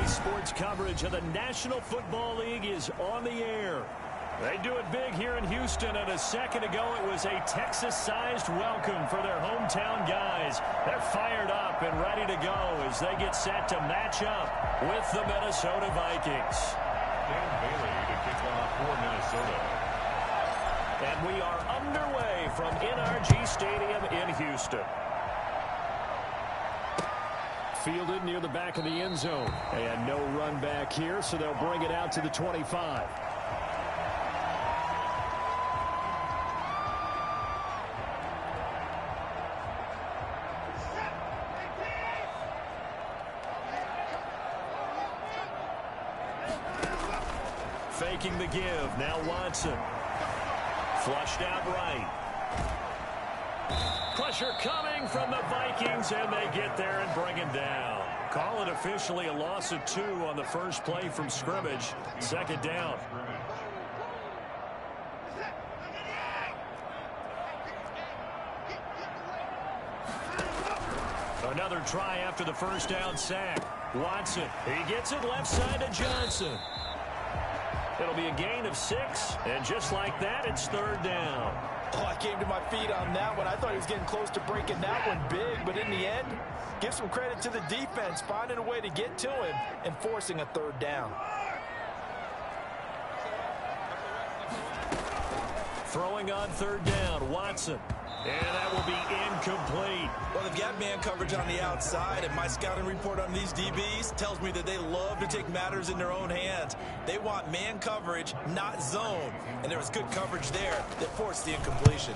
Sports coverage of the National Football League is on the air. They do it big here in Houston, and a second ago it was a Texas-sized welcome for their hometown guys. They're fired up and ready to go as they get set to match up with the Minnesota Vikings. Dan Bailey to kick off for Minnesota. And we are underway from NRG Stadium in Houston. Fielded near the back of the end zone. And no run back here, so they'll bring it out to the 25. Faking the give. Now Watson. Flushed out right. Pressure coming from the Vikings, and they get there and bring him down. Call it officially a loss of 2 on the first play from scrimmage. Second down. Another try after the first down sack. Watson, he gets it left side to Johnson. It'll be a gain of 6, and just like that, it's third down. Oh, I came to my feet on that one. I thought he was getting close to breaking that one big, but in the end, give some credit to the defense, finding a way to get to him and forcing a third down. Throwing on third down, Watson. And that will be incomplete. Well, they've got man coverage on the outside, and my scouting report on these DBs tells me that they love to take matters in their own hands. They want man coverage, not zone. And there was good coverage there that forced the incompletion.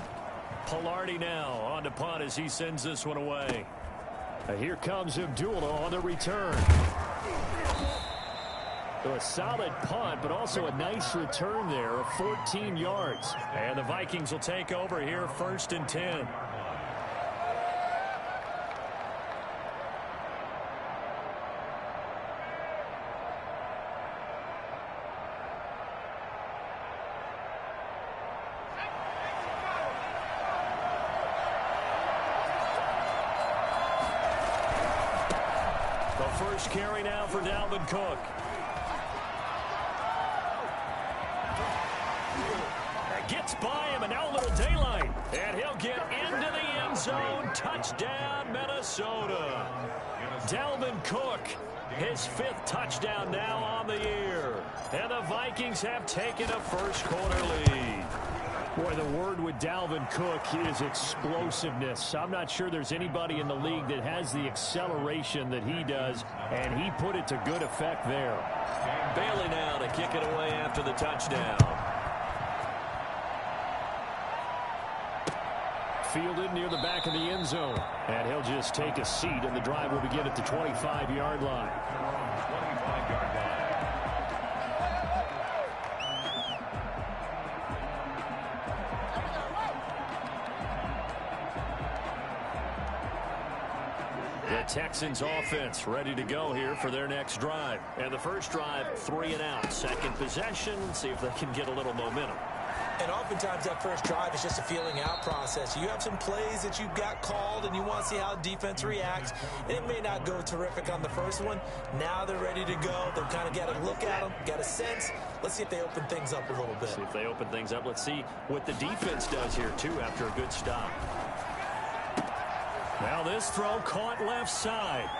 Palardy now on to punt as he sends this one away. Here comes Abdullah on the return. So a solid punt, but also a nice return there of 14 yards. And the Vikings will take over here, 1st and 10. The first carry now for Dalvin Cook. Gets by him, and now a little daylight. And he'll get into the end zone. Touchdown, Minnesota. Dalvin Cook, his 5th touchdown now on the year. And the Vikings have taken a first-quarter lead. Boy, the word with Dalvin Cook is explosiveness. I'm not sure there's anybody in the league that has the acceleration that he does, and he put it to good effect there. Bailey now to kick it away after the touchdown. Fielded near the back of the end zone. And he'll just take a seat, and the drive will begin at the 25-yard line. 25-yard line. The Texans offense ready to go here for their next drive. And the first drive, 3 and out. Second possession, see if they can get a little momentum. And oftentimes that first drive is just a feeling out process. You have some plays that you've got called and you want to see how the defense reacts. And it may not go terrific on the first one. Now they're ready to go. They've kind of got to look at them, got a sense. Let's see if they open things up a little bit. See if they open things up. Let's see what the defense does here, too, after a good stop. Now this throw caught left side.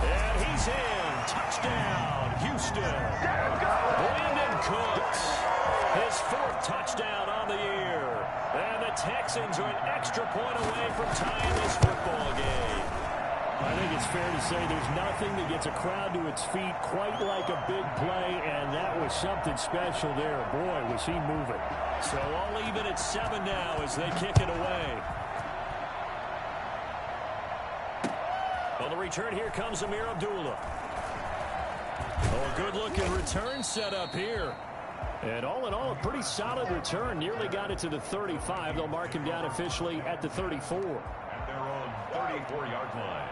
And he's in. Touchdown, Houston. Brandon Cooks, his 4th touchdown on the year. And the Texans are an extra point away from tying this football game. I think it's fair to say there's nothing that gets a crowd to its feet quite like a big play, and that was something special there. Boy, was he moving. So all even at 7 now as they kick it away. On the return, here comes Amir Abdullah. Oh, a good-looking return set up here. And all in all, a pretty solid return. Nearly got it to the 35. They'll mark him down officially at the 34. At their own 34-yard line.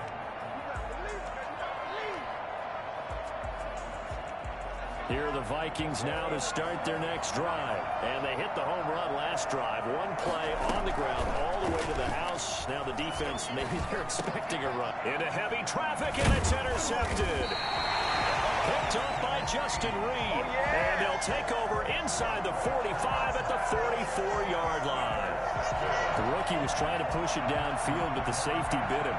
Here are the Vikings now to start their next drive. And they hit the home run last drive. One play on the ground all the way to the house. Now the defense, maybe they're expecting a run. Into heavy traffic, and it's intercepted. Picked up by Justin Reed. And they'll take over inside the 45 at the 44-yard line. The rookie was trying to push it downfield, but the safety bit him.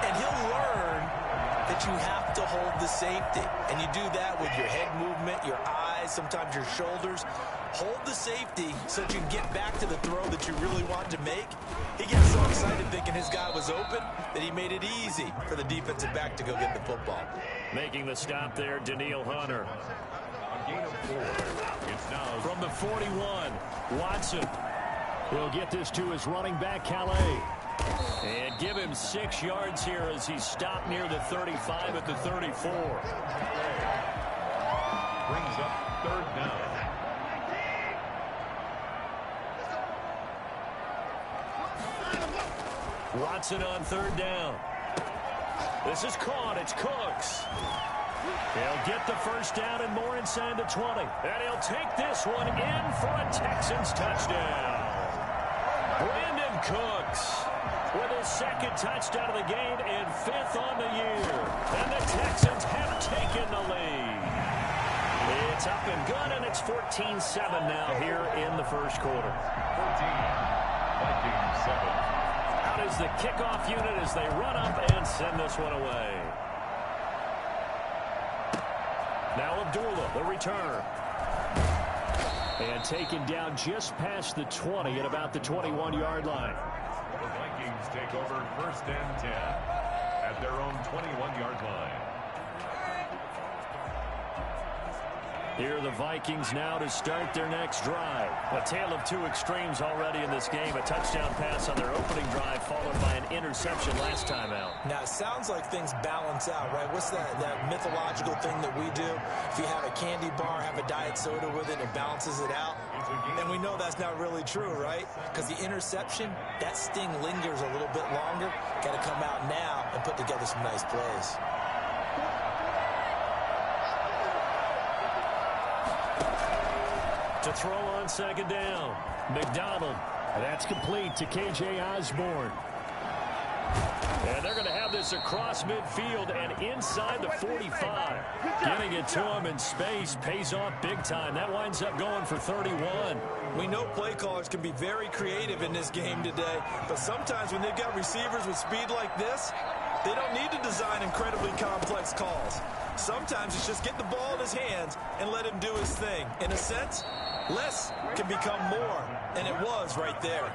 And he'll learn that you have to hold the safety. And you do that with your head movement, your eyes, sometimes your shoulders. Hold the safety so that you can get back to the throw that you really want to make. He gets so excited thinking his guy was open that he made it easy for the defensive back to go get the football. Making the stop there, Danielle Hunter. A gain of 4. It's now From the 41, Watson. He'll get this to his running back, Calais. And give him 6 yards here as he stopped near the 35 at the 34. brings up 3rd down. Watson on 3rd down. This is caught. It's Cooks. He'll get the 1st down and more inside the 20. And he'll take this one in for a Texans touchdown. Brandon Cooks with his 2nd touchdown of the game and 5th on the year. And the Texans have taken the lead. It's up and good, and it's 14-7 now here in the 1st quarter. 14, Vikings 7. Out is the kickoff unit as they run up and send this one away. Now Abdullah, the return. And taken down just past the 20 at about the 21-yard line. The Vikings take over 1st and 10 at their own 21-yard line. Here are the Vikings now to start their next drive. A tale of 2 extremes already in this game. A touchdown pass on their opening drive followed by an interception last time out. Now, it sounds like things balance out, right? What's that mythological thing that we do? If you have a candy bar, have a diet soda with it, it balances it out. And we know that's not really true, right? Because the interception, that sting lingers a little bit longer. Got to come out now and put together some nice plays. To throw on 2nd down, McDonald. That's complete to K.J. Osborne. And they're going to have this across midfield and inside the 45. Getting it to him in space pays off big time. That winds up going for 31. We know play callers can be very creative in this game today, but sometimes when they've got receivers with speed like this, they don't need to design incredibly complex calls. Sometimes it's just get the ball in his hands and let him do his thing. In a sense, less can become more, and it was right there.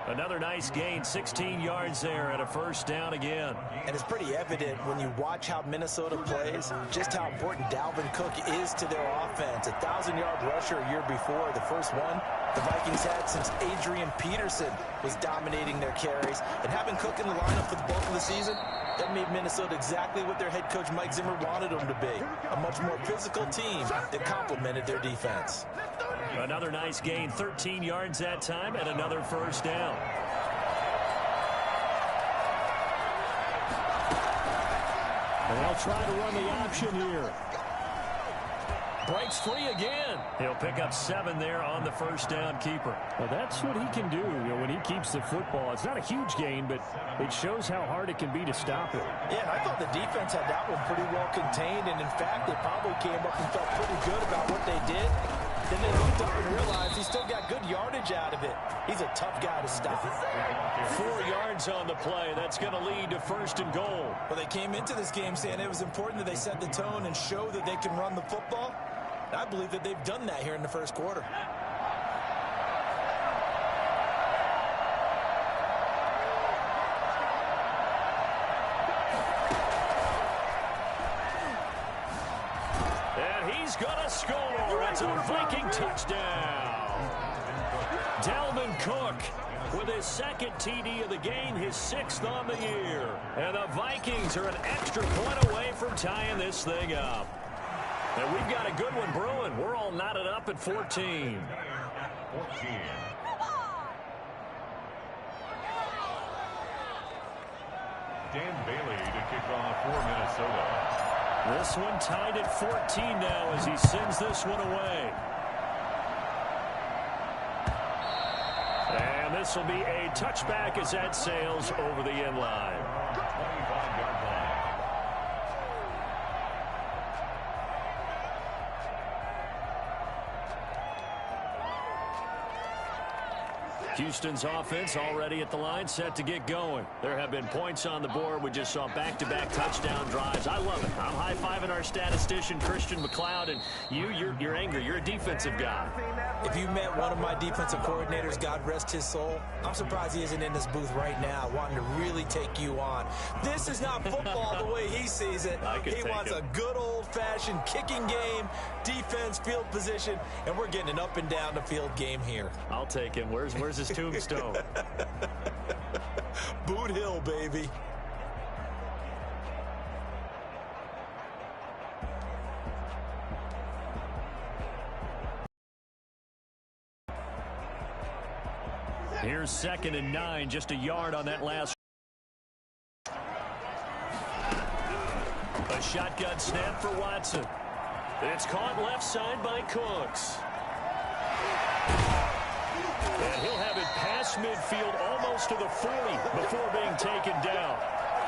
Another nice gain, 16 yards there at a 1st down again. And it's pretty evident when you watch how Minnesota plays, just how important Dalvin Cook is to their offense. A 1,000-yard rusher a year before, the first one the Vikings had since Adrian Peterson was dominating their carries. And having Cook in the lineup for the bulk of the season, that made Minnesota exactly what their head coach Mike Zimmer wanted them to be. A much more physical team that complemented their defense. Another nice gain, 13 yards that time, and another 1st down. And they'll try to run the option here. Breaks free again. He'll pick up 7 there on the 1st down keeper. Well, that's what he can do, when he keeps the football. It's not a huge gain, but it shows how hard it can be to stop it. Yeah, and I thought the defense had that one pretty well contained, and in fact, they probably came up and felt pretty good about what they did. Then they looked up and realized he still got good yardage out of it. He's a tough guy to stop. 4 yards on the play. That's going to lead to 1st and goal. Well, they came into this game saying it was important that they set the tone and show that they can run the football. And I believe that they've done that here in the 1st quarter. And he's going to score. It's a Viking touchdown. Dalvin Cook with his 2nd TD of the game, his 6th on the year. And the Vikings are an extra point away from tying this thing up. And we've got a good one brewing. We're all knotted up at 14. 14. Dan Bailey to kick off for Minnesota. This one tied at 14 now as he sends this one away. And this will be a touchback as that sails over the end line. 25-yard line. Houston's offense already at the line, set to get going. There have been points on the board. We just saw back-to-back touchdown drives. I love it. I'm high-fiving our statistician, Christian McLeod, and you're angry. You're a defensive guy. If you met one of my defensive coordinators, God rest his soul, I'm surprised he isn't in this booth right now wanting to really take you on. This is not football the way he sees it. He wants a good old-fashioned kicking game, defense, field position, and we're getting an up-and-down-the-field game here. I'll take him. Where's his tombstone? Boot Hill, baby. Here's 2nd and 9, just a yard on that last. A shotgun snap for Watson. It's caught left side by Cooks. And he'll have it past midfield almost to the 40 before being taken down.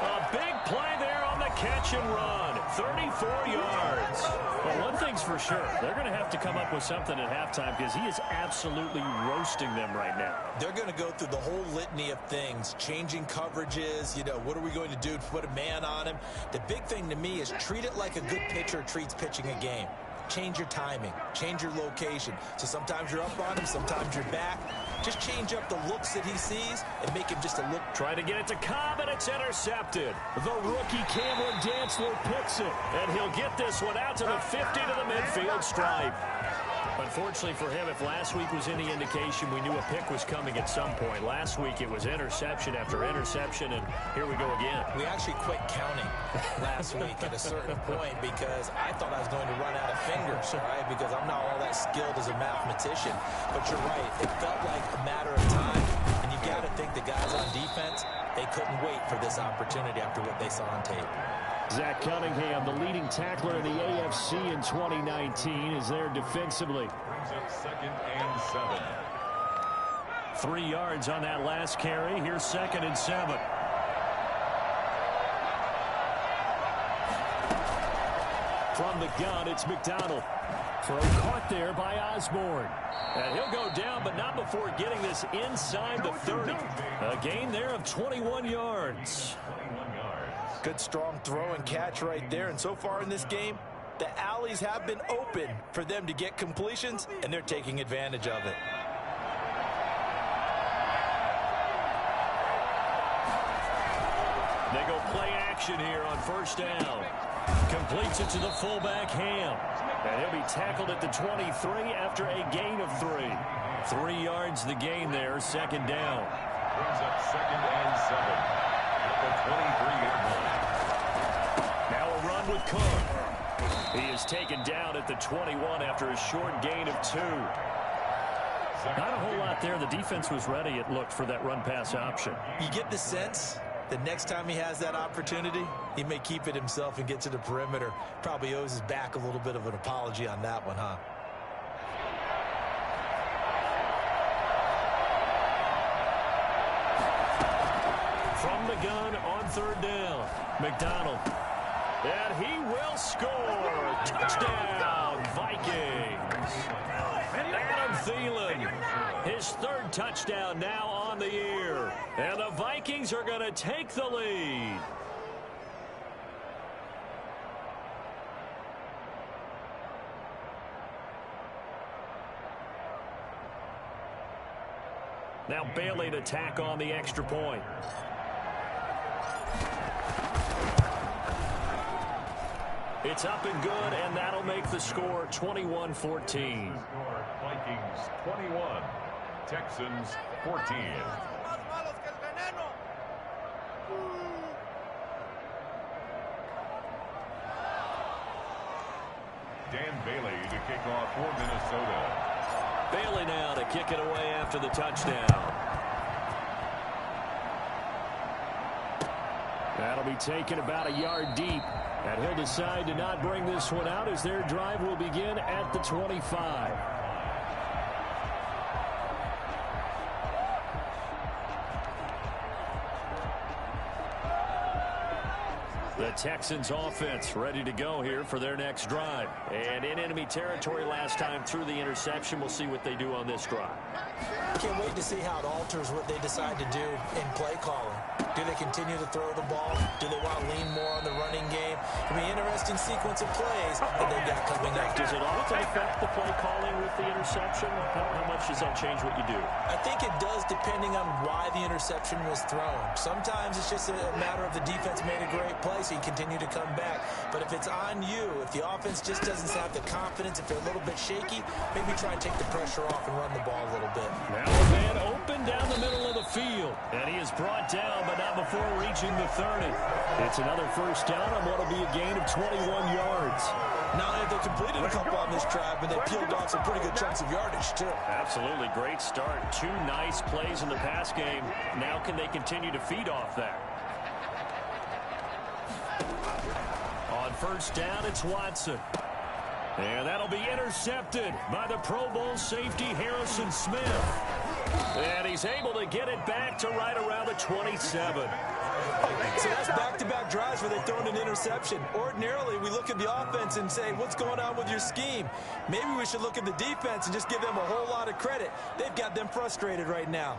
A big play there on the catch and run. 34 yards. Well, one thing's for sure. They're going to have to come up with something at halftime because he is absolutely roasting them right now. They're going to go through the whole litany of things, changing coverages, what are we going to do to put a man on him? The big thing to me is treat it like a good pitcher treats pitching a game. Change your timing, change your location. So sometimes you're up on him, sometimes you're back. Just change up the looks that he sees and make him just a look. Try to get it to Cobb, and it's intercepted. The rookie Cameron Dantzler picks it, and he'll get this one out to the 50 to the midfield stripe. Unfortunately for him, if last week was any indication, we knew a pick was coming at some point. Last week it was interception after interception, and here we go again. We actually quit counting last week at a certain point because I thought I was going to run out of fingers, right? Because I'm not all that skilled as a mathematician. But you're right, it felt like a matter of time, and you got to think the guys on defense, they couldn't wait for this opportunity after what they saw on tape. Zach Cunningham, the leading tackler in the AFC in 2019, is there defensively. Brings up 2nd and 7. 3 yards on that last carry. Here's 2nd and 7. From the gun, it's McDonald. Throw caught there by Osborne. And he'll go down, but not before getting this inside the 30. A gain there of 21 yards. 21 yards. Good strong throw and catch right there. And so far in this game, the alleys have been open for them to get completions, and they're taking advantage of it. They go play action here on 1st down. Completes it to the fullback, Ham. And he'll be tackled at the 23 after a gain of 3. 3 yards the gain there, 2nd down. Brings up 2nd and 7 at the 23-yard line. Now a run with Cook. He is taken down at the 21 after a short gain of 2. Not a whole lot there. The defense was ready, it looked, for that run-pass option. You get the sense the next time he has that opportunity, he may keep it himself and get to the perimeter. Probably owes his back a little bit of an apology on that one, huh? From the gun on 3rd down, McDonald. And he will score. Touchdown, Vikings. Adam Thielen, his 3rd touchdown now on the year. And the Vikings are going to take the lead. Now Bailey to tack on the extra point. It's up and good, and that'll make the score 21-14. Vikings 21, Texans 14. Dan Bailey to kick off for Minnesota. Bailey now to kick it away after the touchdown. That'll be taken about a yard deep. And he'll decide to not bring this one out as their drive will begin at the 25. The Texans offense ready to go here for their next drive. And in enemy territory last time through the interception. We'll see what they do on this drive. Can't wait to see how it alters what they decide to do in play calling. Do they continue to throw the ball? Do they want to lean more on the running game? It'll be an interesting sequence of plays that they've got coming up. Does it often affect the play calling with the interception? How much does that change what you do? I think it does depending on why the interception was thrown. Sometimes it's just a matter of the defense made a great play, so you continue to come back. But if it's on you, if the offense just doesn't have the confidence, if they're a little bit shaky, maybe try and take the pressure off and run the ball a little bit. Now a man open down the middle of the field. And he is brought down, but not before reaching the 30. It's another first down on what will be a gain of 21 yards. Not only have they completed a couple on this drive, but they peeled off some pretty good chunks of yardage, too. Absolutely. Great start. 2 nice plays in the pass game. Now can they continue to feed off that? On first down, it's Watson. And that'll be intercepted by the Pro Bowl safety Harrison Smith. And he's able to get it back to right around the 27. So that's back-to-back drives where they throw an interception. Ordinarily, we look at the offense and say, what's going on with your scheme? Maybe we should look at the defense and just give them a whole lot of credit. They've got them frustrated right now.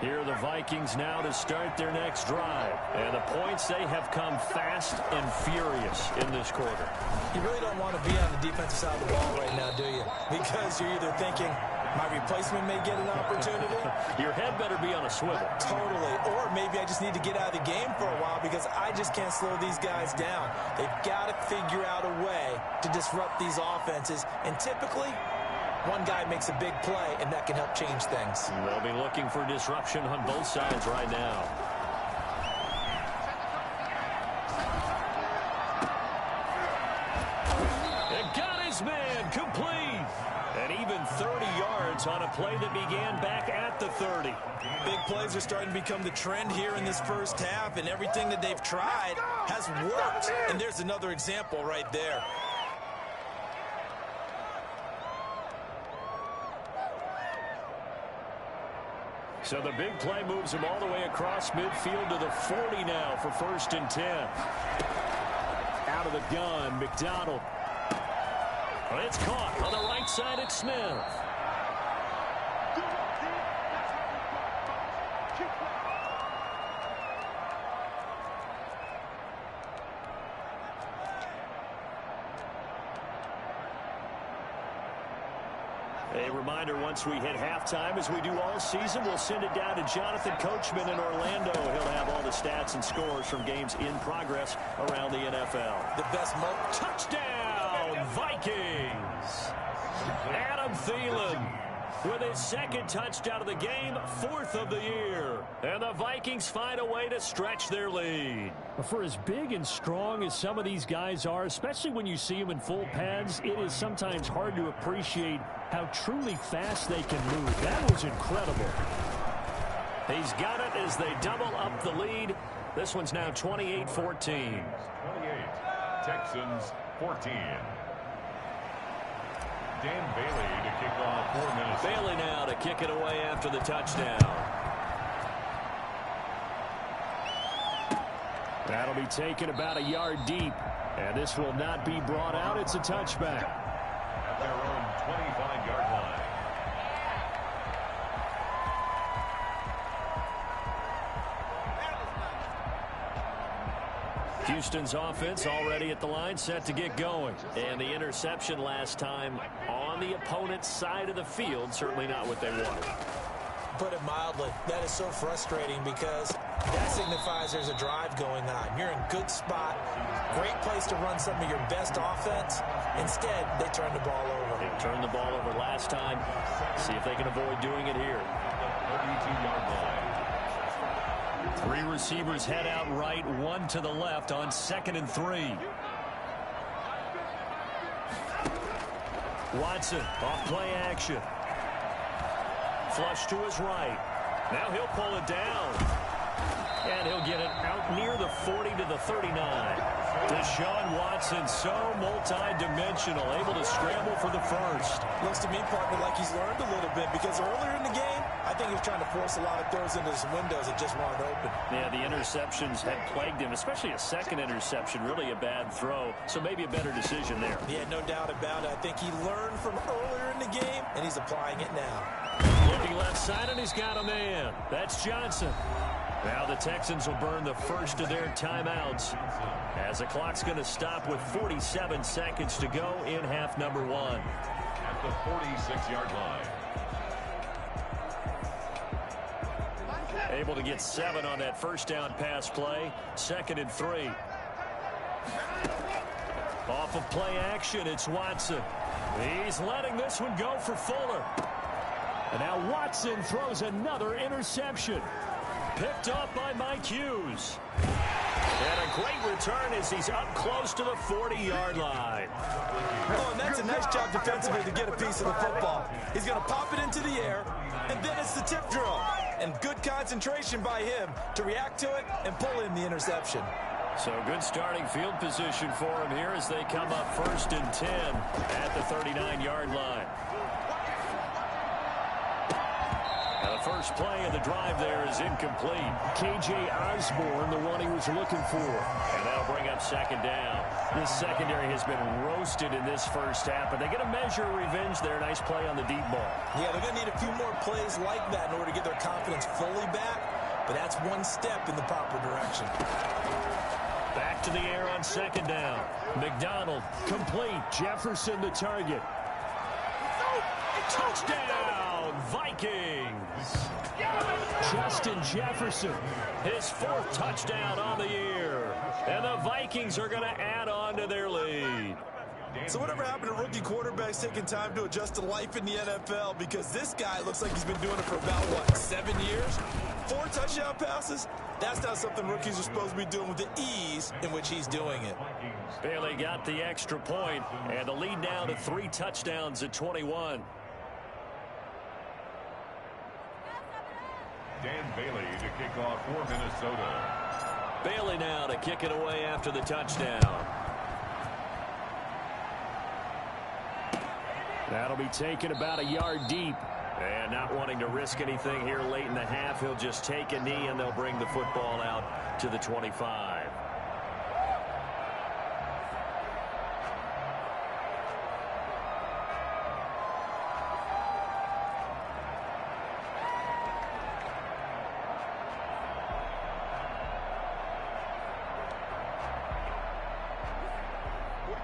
Here are the Vikings now to start their next drive. And the points, they have come fast and furious in this quarter. You really don't want to be on the defensive side of the ball right now, do you? Because you're either thinking, my replacement may get an opportunity. Your head better be on a swivel. Totally. Or maybe I just need to get out of the game for a while because I just can't slow these guys down. They've got to figure out a way to disrupt these offenses. And typically, one guy makes a big play, and that can help change things. They'll be looking for disruption on both sides right now. And got his man complete. And even 30 yards on a play that began back at the 30. Big plays are starting to become the trend here in this first half, and everything that they've tried has worked. And there's another example right there. So the big play moves him all the way across midfield to the 40 now for 1st and 10. Out of the gun, McDonald. It's caught on the right side at Smith. A reminder, once we hit halftime, as we do all season, we'll send it down to Jonathan Coachman in Orlando. He'll have all the stats and scores from games in progress around the NFL. The best touchdown, Vikings! Adam Thielen with his 2nd touchdown of the game, 4th of the year. And the Vikings find a way to stretch their lead. For as big and strong as some of these guys are, especially when you see them in full pads, it is sometimes hard to appreciate how truly fast they can move. That was incredible. He's got it as they double up the lead. This one's now 28-14. 28, Texans 14. Dan Bailey to kick off for Minnesota. Bailey now to kick it away after the touchdown. That'll be taken about a yard deep. And this will not be brought out. It's a touchback. At their own 25-yard line. Houston's offense already at the line, set to get going. And the interception last time on the opponent's side of the field, certainly not what they wanted. Put it mildly, that is so frustrating because that signifies there's a drive going on. You're in good spot, great place to run some of your best offense. Instead, they turn the ball over. They turned the ball over last time. See if they can avoid doing it here. 32-yard line. 3 receivers head out right, 1 to the left on 2nd and 3. Watson off play action. flush to his right. Now he'll pull it down. And he'll get it out near the 40 to the 39. Deshaun Watson, so multi-dimensional, able to scramble for the first. Looks to me, partner, like he's learned a little bit because earlier in the game, I think he was trying to force a lot of throws into some windows that just weren't open. Yeah, the interceptions had plagued him, especially a second interception, really a bad throw. So maybe a better decision there. Yeah, no doubt about it. I think he learned from earlier in the game, and he's applying it now. Looking left side, and he's got a man. That's Johnson. Now the Texans will burn the first of their timeouts as the clock's going to stop with 47 seconds to go in half number one. At the 46-yard line. Able to get 7 on that first down pass play. 2nd and 3. Off of play action, it's Watson. He's letting this one go for Fuller. And now Watson throws another interception. Picked up by Mike Hughes. And a great return as he's up close to the 40-yard line. Oh, and that's a nice job defensively to get a piece of the football. He's going to pop it into the air, and then it's the tip drill. And good concentration by him to react to it and pull in the interception. So good starting field position for him here as they come up 1st and 10 at the 39-yard line. The first play of the drive there is incomplete. K.J. Osborne, the one he was looking for. And that'll bring up 2nd down. This secondary has been roasted in this first half, but they get a measure of revenge there. Nice play on the deep ball. Yeah, they're going to need a few more plays like that in order to get their confidence fully back, but that's one step in the proper direction. Back to the air on 2nd down. McDonald, complete. Jefferson the target. Touchdown, Vikings. Justin Jefferson, his 4th touchdown on the year. And the Vikings are going to add on to their lead. So whatever happened to rookie quarterbacks taking time to adjust to life in the NFL? Because this guy looks like he's been doing it for about, what, 7 years? 4 touchdown passes? That's not something rookies are supposed to be doing with the ease in which he's doing it. Bailey got the extra point, and the lead now to 3 touchdowns at 21. Dan Bailey to kick off for Minnesota. Bailey now to kick it away after the touchdown. That'll be taken about a yard deep. And not wanting to risk anything here late in the half, he'll just take a knee and they'll bring the football out to the 25.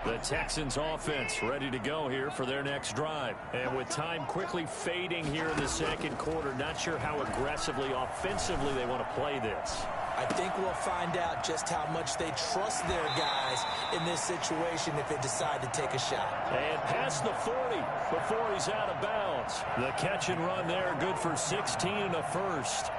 The Texans offense ready to go here for their next drive. And with time quickly fading here in the second quarter, not sure how aggressively, offensively they want to play this. I think we'll find out just how much they trust their guys in this situation if they decide to take a shot. And past the 40 before he's out of bounds. The catch and run there, good for 16 and a first.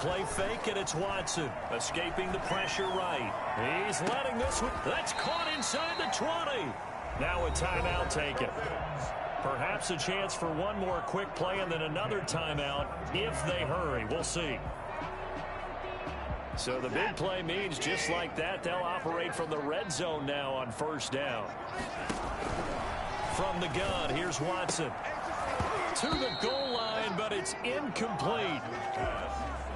Play fake, and it's Watson escaping the pressure right. He's letting this one. That's caught inside the 20. Now a timeout taken. Perhaps a chance for one more quick play and then another timeout if they hurry. We'll see. So the big play means just like that, they'll operate from the red zone now on 1st down. From the gun, here's Watson. To the goal line, but it's incomplete.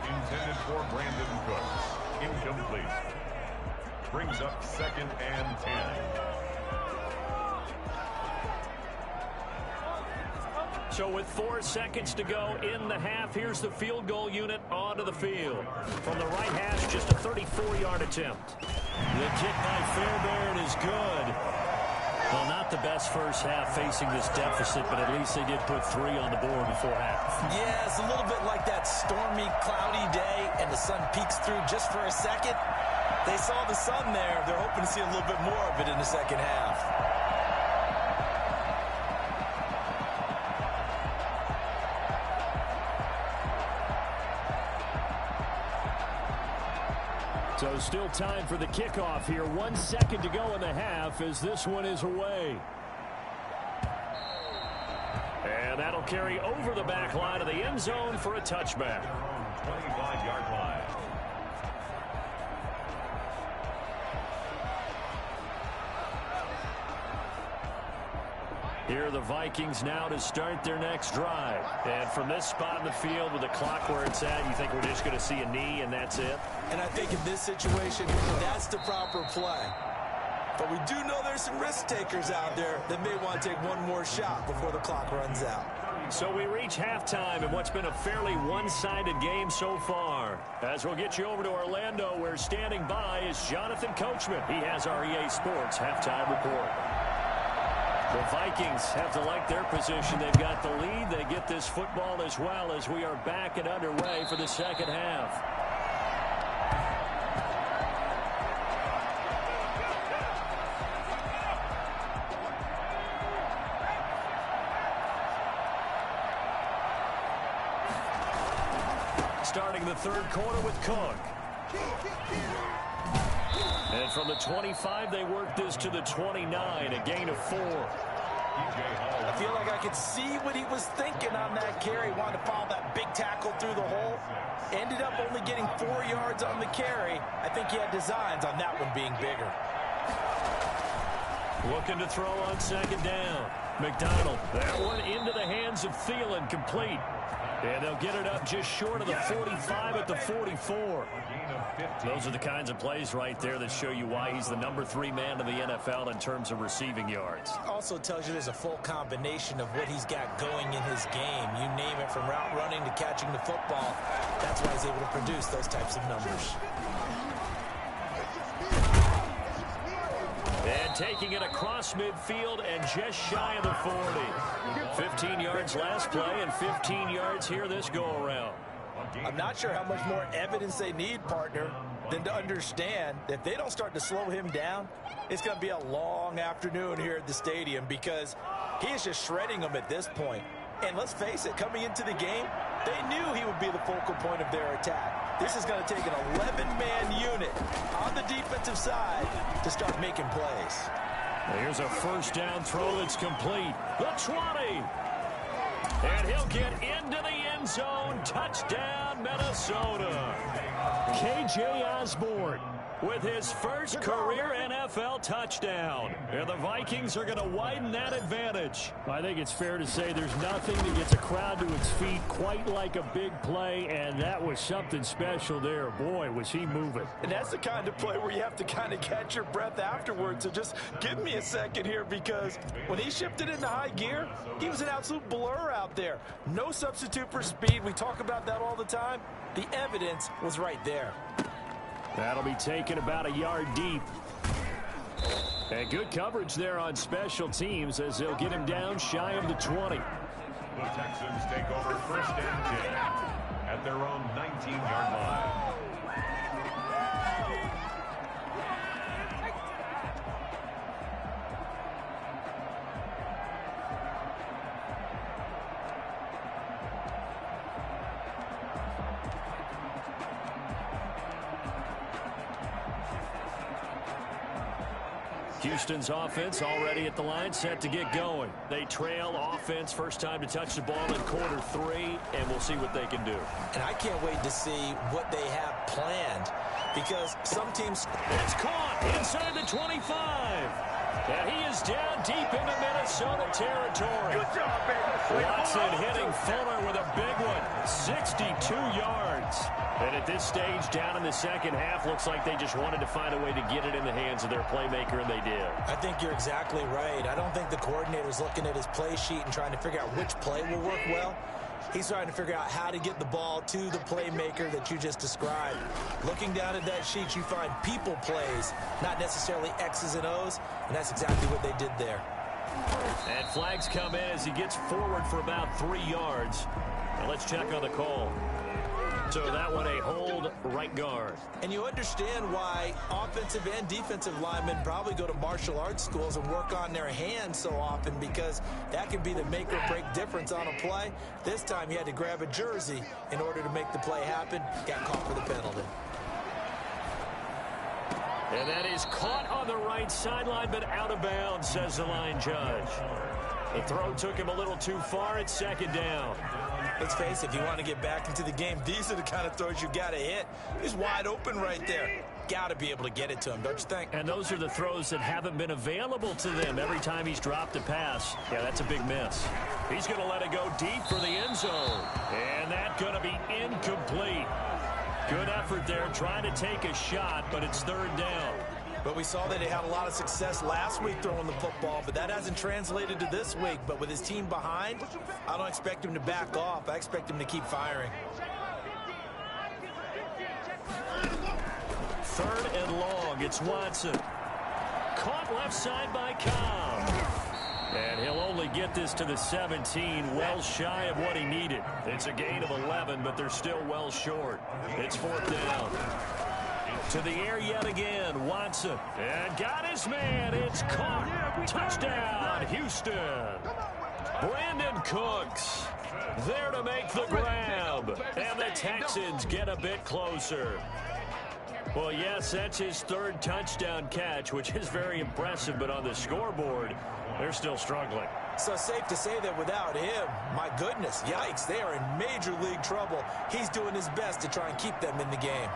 Intended for Brandon Cooks. Incomplete. Brings up 2nd and 10. So with 4 seconds to go in the half, here's the field goal unit onto the field. From the right hash, just a 34-yard attempt. The kick by Fairbairn is good. Well, not the best first half facing this deficit, but at least they did put 3 on the board before half. Yeah, it's a little bit like that stormy, cloudy day, and the sun peeks through just for a second. They saw the sun there. They're hoping to see a little bit more of it in the second half. So still time for the kickoff here. 1 second to go in the half as this one is away. And that'll carry over the back line of the end zone for a touchback. 25-yard line. Here are the Vikings now to start their next drive. And from this spot in the field with the clock where it's at, you think we're just going to see a knee and that's it? And I think in this situation, that's the proper play. But we do know there's some risk takers out there that may want to take one more shot before the clock runs out. So we reach halftime in what's been a fairly one-sided game so far. As we'll get you over to Orlando, where standing by is Jonathan Coachman. He has our EA Sports halftime report. The Vikings have to like their position. They've got the lead. They get this football as well as we are back and underway for the second half. Starting the third quarter with Cook. And from the 25, they work this to the 29, a gain of 4. I feel like I could see what he was thinking on that carry. Wanted to follow that big tackle through the hole. Ended up only getting 4 yards on the carry. I think he had designs on that one being bigger. Looking to throw on second down. McDonald, that one into the hands of Thielen, complete. And they'll get it up just short of the 45 at the 44. Those are the kinds of plays right there that show you why he's the number 3 man in the NFL in terms of receiving yards. Also tells you there's a full combination of what he's got going in his game. You name it, from route running to catching the football. That's why he's able to produce those types of numbers. And taking it across midfield and just shy of the 40. 15 yards last play and 15 yards here this go-around. I'm not sure how much more evidence they need, partner, than to understand that if they don't start to slow him down, it's going to be a long afternoon here at the stadium, because he is just shredding them at this point. And let's face it, coming into the game, they knew he would be the focal point of their attack. This is going to take an 11-man unit on the defensive side to start making plays. Here's a first down throw that's complete. The 20. And he'll get into the end zone. Touchdown, Minnesota. KJ Osborne with his first career NFL touchdown. And the Vikings are going to widen that advantage. I think it's fair to say there's nothing that gets a crowd to its feet quite like a big play, and that was something special there. Boy, was he moving. And that's the kind of play where you have to kind of catch your breath afterwards. So just give me a second here, because when he shifted into high gear, he was an absolute blur out there. No substitute for speed. We talk about that all the time. The evidence was right there. That'll be taken about a yard deep. And good coverage there on special teams as they'll get him down shy of the 20. The Texans take over first and 10 at their own 19-yard line. Houston's offense already at the line, set to get going. They trail offense, first time to touch the ball in quarter 3, and we'll see what they can do. And I can't wait to see what they have planned, because some teams... It's caught inside the 25. And he is down deep into Minnesota territory. Good job, baby. Watson hitting Fuller with a big one. 62 yards. And at this stage, down in the second half, looks like they just wanted to find a way to get it in the hands of their playmaker, and they did. I think you're exactly right. I don't think the coordinator's looking at his play sheet and trying to figure out which play will work well. He's trying to figure out how to get the ball to the playmaker that you just described. Looking down at that sheet, you find people plays, not necessarily X's and O's, and that's exactly what they did there. And flags come in as he gets forward for about 3 yards. Now let's check on the call. So that one a hold right guard. And you understand why offensive and defensive linemen probably go to martial arts schools and work on their hands so often, because that can be the make or break difference on a play. This time he had to grab a jersey in order to make the play happen. Got caught for the penalty. And that is caught on the right sideline, but out of bounds, says the line judge. The throw took him a little too far. It's second down. Let's face it, if you want to get back into the game, these are the kind of throws you got to hit. He's wide open right there. Got to be able to get it to him, don't you think? And those are the throws that haven't been available to them every time he's dropped a pass. Yeah, that's a big miss. He's going to let it go deep for the end zone. And that's going to be incomplete. Good effort there, trying to take a shot, but it's third down. But we saw that he had a lot of success last week throwing the football, but that hasn't translated to this week. But with his team behind, I don't expect him to back off. I expect him to keep firing. Third and long, it's Watson. Caught left side by Cobb. And he'll only get this to the 17, well shy of what he needed. It's a gain of 11, but they're still well short. It's fourth down. To the air yet again, Watson. And got his man. It's caught. Touchdown, Houston. Brandon Cooks there to make the grab. And the Texans get a bit closer. Well, yes, that's his third touchdown catch, which is very impressive, but on the scoreboard, they're still struggling. So safe to say that without him, my goodness, yikes, they are in major league trouble. He's doing his best to try and keep them in the game.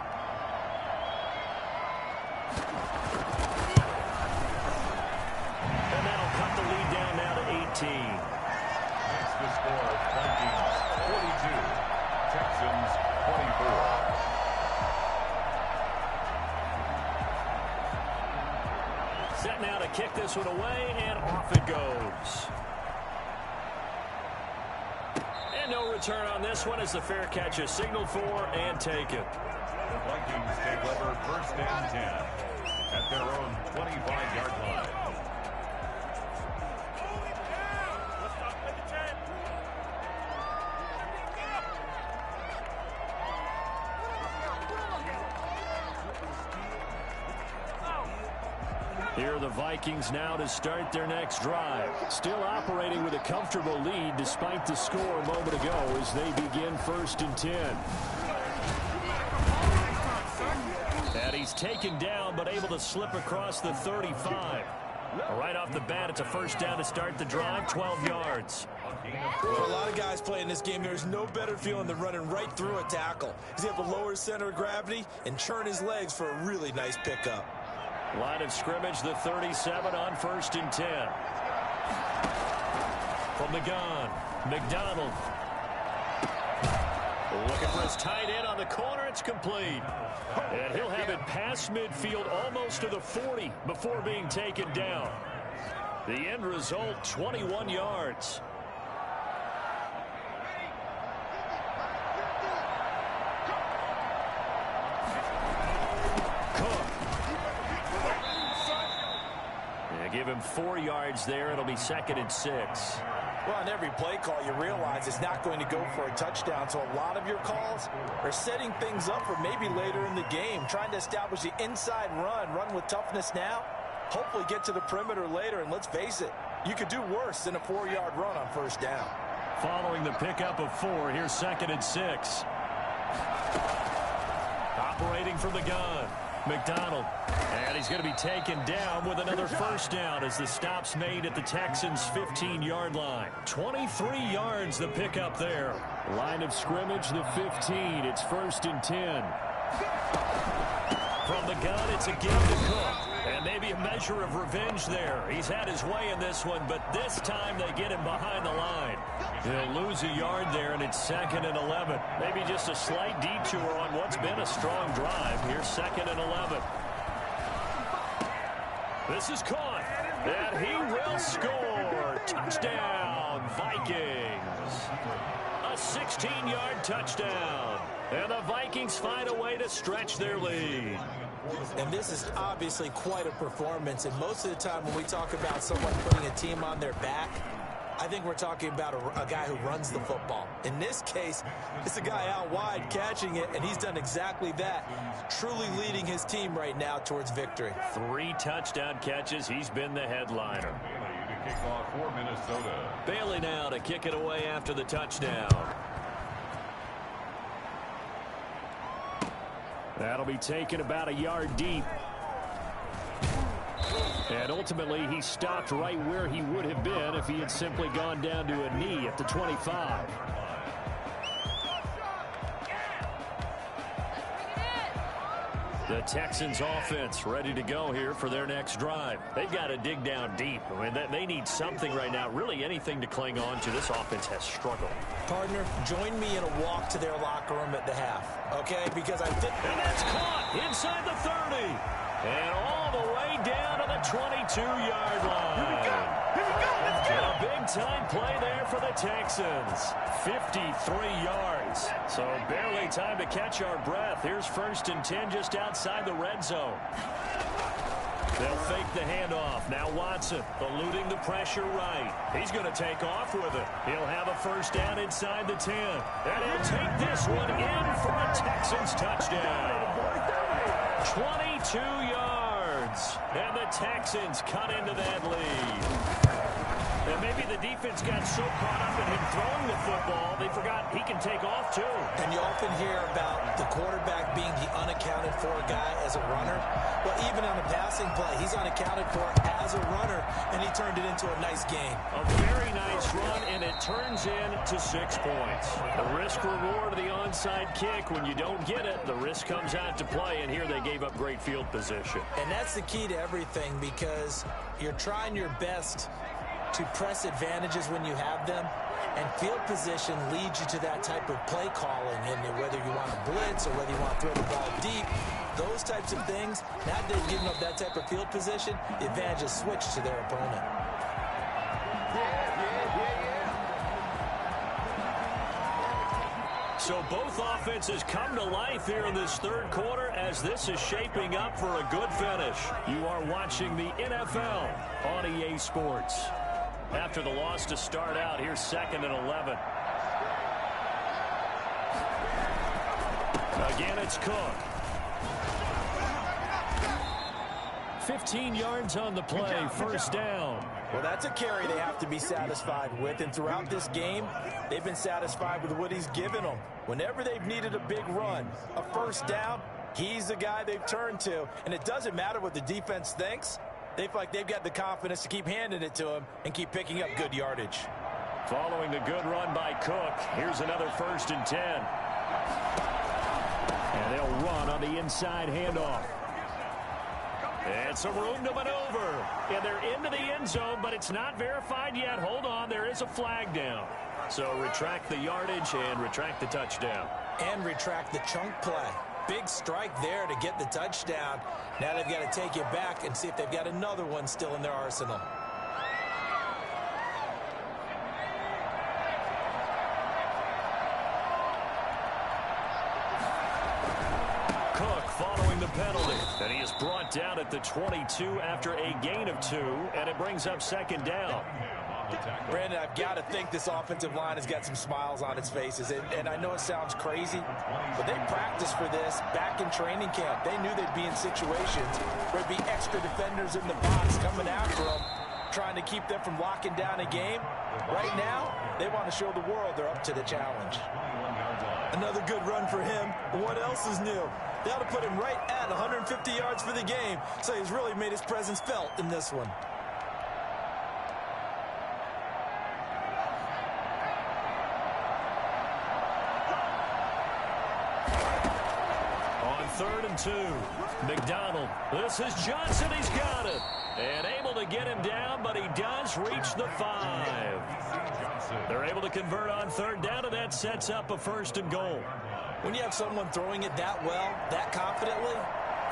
And that'll cut the lead down now to 18. That's the score. Vikings 42, Texans 24. Set now to kick this one away, and off it goes. And no return on this one as the fair catch is signaled for and taken. The Vikings take over first and 10 at their own 25-yard line. Here are the Vikings now to start their next drive. Still operating with a comfortable lead despite the score a moment ago as they begin first and 10. And he's taken down but able to slip across the 35. Right off the bat, it's a first down to start the drive, 12 yards. For a lot of guys playing this game, there's no better feeling than running right through a tackle. He's able to lower his center of gravity and churn his legs for a really nice pickup. Line of scrimmage, the 37 on first and 10. From the gun, McDonald. Looking for his tight end on the corner. It's complete. And he'll have it past midfield almost to the 40 before being taken down. The end result, 21 yards. Give him 4 yards there. It'll be second and 6. Well, on every play call, you realize it's not going to go for a touchdown. So a lot of your calls are setting things up for maybe later in the game, trying to establish the inside run with toughness now, hopefully get to the perimeter later. And let's face it, you could do worse than a 4-yard run on first down. Following the pickup of 4, here's second and 6. Operating from the gun, McDonald. And he's going to be taken down with another first down as the stop's made at the Texans' 15-yard line. 23 yards the pickup there. Line of scrimmage, the 15. It's first and 10. From the gun, it's a give to Cook. And maybe a measure of revenge there. He's had his way in this one, but this time they get him behind the line. He'll lose a yard there, and it's second and 11. Maybe just a slight detour on what's been a strong drive. Here's second and 11. This is caught, and he will score. Touchdown, Vikings. A 16-yard touchdown. And the Vikings find a way to stretch their lead. And this is obviously quite a performance. And most of the time when we talk about someone putting a team on their back, I think we're talking about a guy who runs the football. In this case, it's a guy out wide catching it, and he's done exactly that, truly leading his team right now towards victory. 3 touchdown catches. He's been the headliner. Bailey to kick off for Minnesota. Bailey now to kick it away after the touchdown. That'll be taken about a yard deep. And ultimately, he stopped right where he would have been if he had simply gone down to a knee at the 25. The Texans offense ready to go here for their next drive. They've got to dig down deep. I mean, they need something right now, really anything to cling on to. This offense has struggled. Partner, join me in a walk to their locker room at the half, okay? Because I think... And that's caught inside the 30. And all the way down to the 22-yard line. Here we go. Here we go. Let's go. A big-time play there for the Texans. 53 yards. So barely time to catch our breath. Here's 1st and 10 just outside the red zone. They'll fake the handoff. Now Watson eluding the pressure right. He's going to take off with it. He'll have a 1st down inside the 10. And he'll take this one in for a Texans touchdown. 22 yards. And the Texans cut into that lead. And maybe the defense got so caught up in him throwing the football, they forgot he can take off too. And you often hear about the quarterback being the unaccounted for guy as a runner. Well, even on a passing play, he's unaccounted for as a runner, and he turned it into a nice game. A very nice run, and it turns into 6 points. The risk-reward of the onside kick, when you don't get it, the risk comes out to play, and here they gave up great field position. And that's the key to everything, because you're trying your best to press advantages when you have them, and field position leads you to that type of play calling, and whether you want to blitz or whether you want to throw the ball deep, those types of things. Now that they've given up that type of field position, the advantage is switched to their opponent. So both offenses come to life here in this 3rd quarter as this is shaping up for a good finish. You are watching the NFL on EA Sports. After the loss to start out, here's 2nd and 11. Again, it's Cook. 15 yards on the play, 1st down. Well, that's a carry they have to be satisfied with, and throughout this game, they've been satisfied with what he's given them. Whenever they've needed a big run, a 1st down, he's the guy they've turned to, and it doesn't matter what the defense thinks. They feel like they've got the confidence to keep handing it to him and keep picking up good yardage. Following the good run by Cook, here's another 1st and 10. And they'll run on the inside handoff. And some room to maneuver. And they're into the end zone, but it's not verified yet. Hold on, there is a flag down. So retract the yardage and retract the touchdown. And retract the chunk play. Big strike there to get the touchdown. Now they've got to take it back and see if they've got another one still in their arsenal. Cook following the penalty. And he is brought down at the 22 after a gain of 2, and it brings up 2nd down. Brandon, I've got to think this offensive line has got some smiles on its faces. And I know it sounds crazy, but they practiced for this back in training camp. They knew they'd be in situations where there'd be extra defenders in the box coming after them, trying to keep them from locking down a game. Right now, they want to show the world they're up to the challenge. Another good run for him. What else is new? They ought to put him right at 150 yards for the game, so he's really made his presence felt in this one. On 3rd and 2, McDonald. This is Johnson. He's got it. And able to get him down, but he does reach the 5. They're able to convert on 3rd down, and that sets up a 1st and goal. When you have someone throwing it that well, that confidently,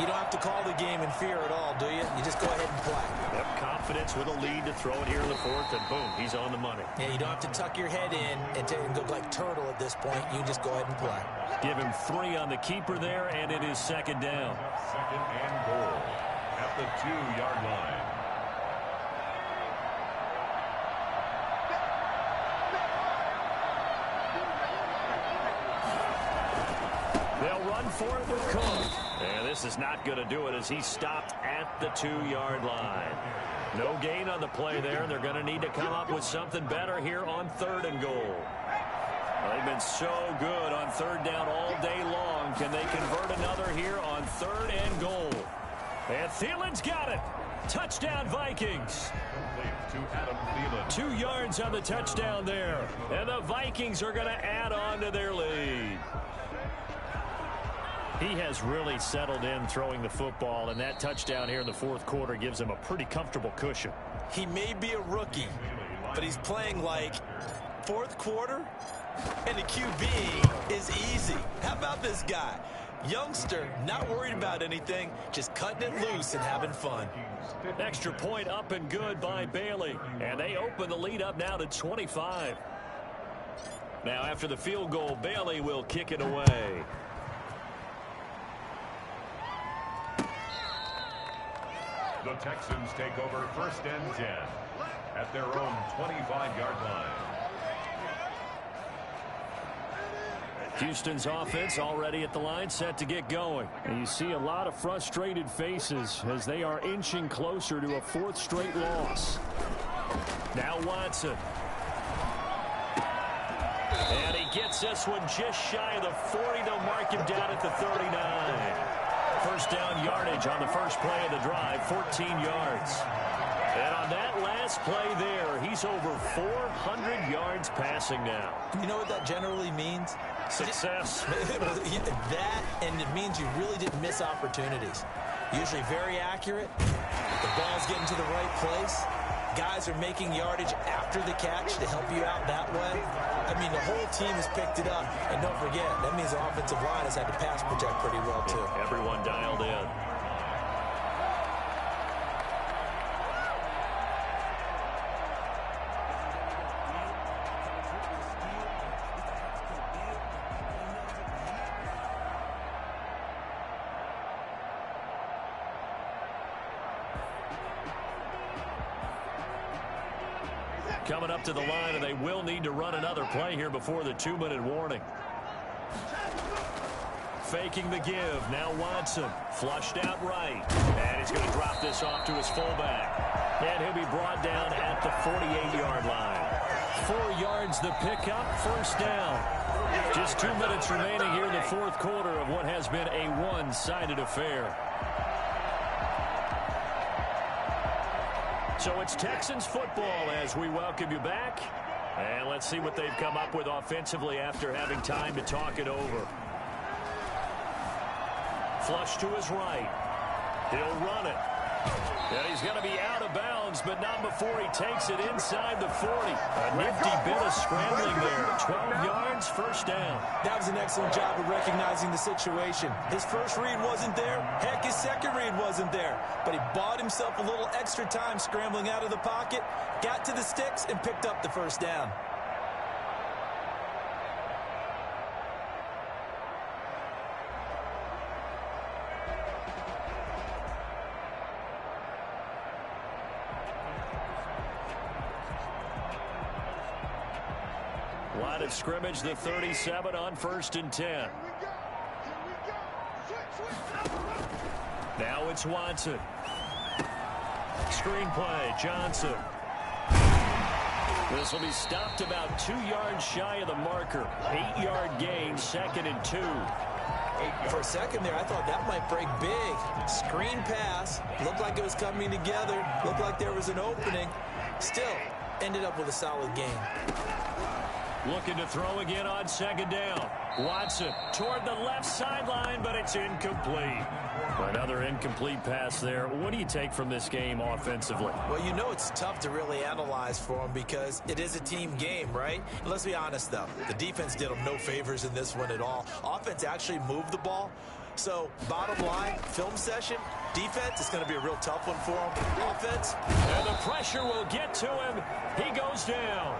you don't have to call the game in fear at all, do you? You just go ahead and play. Yep, confidence with a lead to throw it here in the 4th, and boom, he's on the money. Yeah, you don't have to tuck your head in and go like turtle at this point. You just go ahead and play. Give him 3 on the keeper there, and it is 2nd down. 2nd and goal at the 2-yard line. They'll run for it with Cook. And this is not going to do it as he's stopped at the 2-yard line. No gain on the play there. They're going to need to come up with something better here on 3rd and goal. They've been so good on 3rd down all day long. Can they convert another here on 3rd and goal? And Thielen's got it. Touchdown, Vikings. To Adam Thielen. 2 yards on the touchdown there. And the Vikings are going to add on to their lead. He has really settled in throwing the football, and that touchdown here in the 4th quarter gives him a pretty comfortable cushion. He may be a rookie, but he's playing like 4th quarter, and the QB is easy. How about this guy? Youngster, not worried about anything, just cutting it loose and having fun. Extra point up and good by Bailey. And they open the lead up now to 25. Now after the field goal, Bailey will kick it away. The Texans take over 1st and 10 at their own 25-yard line. Houston's offense already at the line, set to get going. And you see a lot of frustrated faces as they are inching closer to a 4th straight loss. Now Watson. And he gets this one just shy of the 40. They'll mark him down at the 39. 1st down yardage on the first play of the drive, 14 yards. And on that last play there, he's over 400 yards passing now. You know what that generally means? Success. That, and it means you really didn't miss opportunities. Usually very accurate. The ball's getting to the right place. Guys are making yardage after the catch to help you out that way. I mean, the whole team has picked it up. And don't forget, that means the offensive line has had to pass protect pretty well, too. Everyone dialed in. Coming up to the line, and they will need to run another play here before the 2-minute warning. Faking the give. Now Watson. Flushed out right. And he's going to drop this off to his fullback. And he'll be brought down at the 48-yard line. 4 yards the pickup. 1st down. Just 2 minutes remaining here in the 4th quarter of what has been a one-sided affair. So it's Texans football as we welcome you back. And let's see what they've come up with offensively after having time to talk it over. Flush to his right. He'll run it. And he's going to be out of bounds, but not before he takes it inside the 40. A nifty bit of scrambling there. 12 yards, 1st down. That was an excellent job of recognizing the situation. His first read wasn't there. Heck, his second read wasn't there. But he bought himself a little extra time scrambling out of the pocket, got to the sticks, and picked up the 1st down. Line of scrimmage, the 37 on 1st and 10. Now it's Watson. Screen play, Johnson. This will be stopped about 2 yards shy of the marker. 8-yard gain, 2nd and 2. For a second there, I thought that might break big. Screen pass. Looked like it was coming together. Looked like there was an opening. Still, ended up with a solid gain. Looking to throw again on 2nd down. Watson toward the left sideline, but it's incomplete. Another incomplete pass there. What do you take from this game offensively? Well, you know it's tough to really analyze for them because it is a team game, right? And let's be honest, though. The defense did them no favors in this one at all. Offense actually moved the ball. So, bottom line, film session, defense is going to be a real tough one for them. Offense. And the pressure will get to him. He goes down.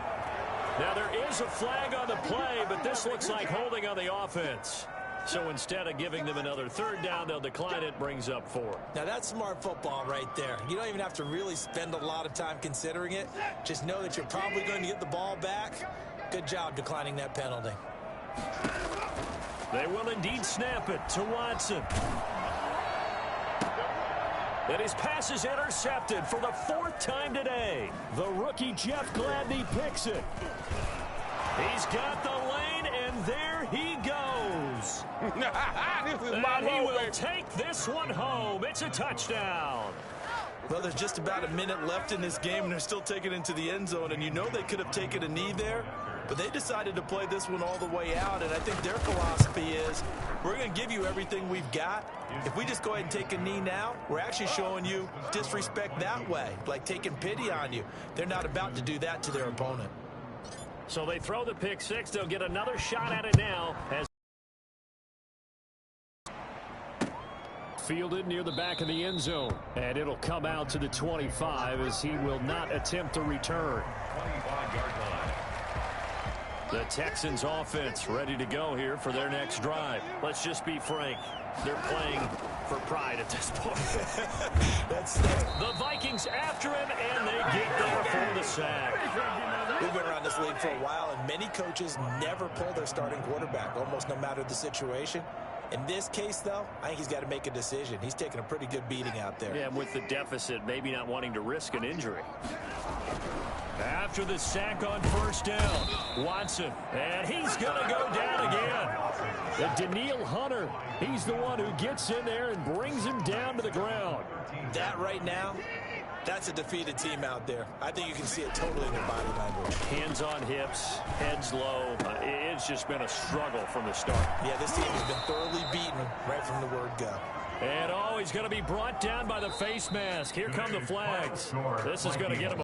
Now, there is a flag on the play, but this looks like holding on the offense. So instead of giving them another 3rd down, they'll decline it, brings up 4. Now, that's smart football right there. You don't even have to really spend a lot of time considering it. Just know that you're probably going to get the ball back. Good job declining that penalty. They will indeed snap it to Watson. And his pass is intercepted for the 4th time today. The rookie Jeff Gladney picks it. He's got the lane, and there he goes. And he will take this one home. It's a touchdown. Well, there's just about a minute left in this game, and they're still taking it into the end zone. And you know they could have taken a knee there, but they decided to play this one all the way out. And I think their philosophy is, we're going to give you everything we've got. If we just go ahead and take a knee now, we're actually showing you disrespect that way, like taking pity on you. They're not about to do that to their opponent. So they throw the pick six. They'll get another shot at it now. As fielded near the back of the end zone. And it'll come out to the 25 as he will not attempt to return. 25-yard line. The Texans offense ready to go here for their next drive. Let's just be frank. They're playing for pride at this point. That's the Vikings after him, and they get there for the sack. We've been around this league for a while, and many coaches never pull their starting quarterback, almost no matter the situation. In this case, though, I think he's got to make a decision. He's taking a pretty good beating out there. Yeah, with the deficit, maybe not wanting to risk an injury. After the sack on first down, Watson, and he's going to go down again. The Danielle Hunter, he's the one who gets in there and brings him down to the ground. That right now, that's a defeated team out there. I think you can see it totally in their body language. Hands on hips, heads low. It's just been a struggle from the start. Yeah, this team has been thoroughly beaten right from the word go. And he's going to be brought down by the face mask. Here come the flags. This is going to get him.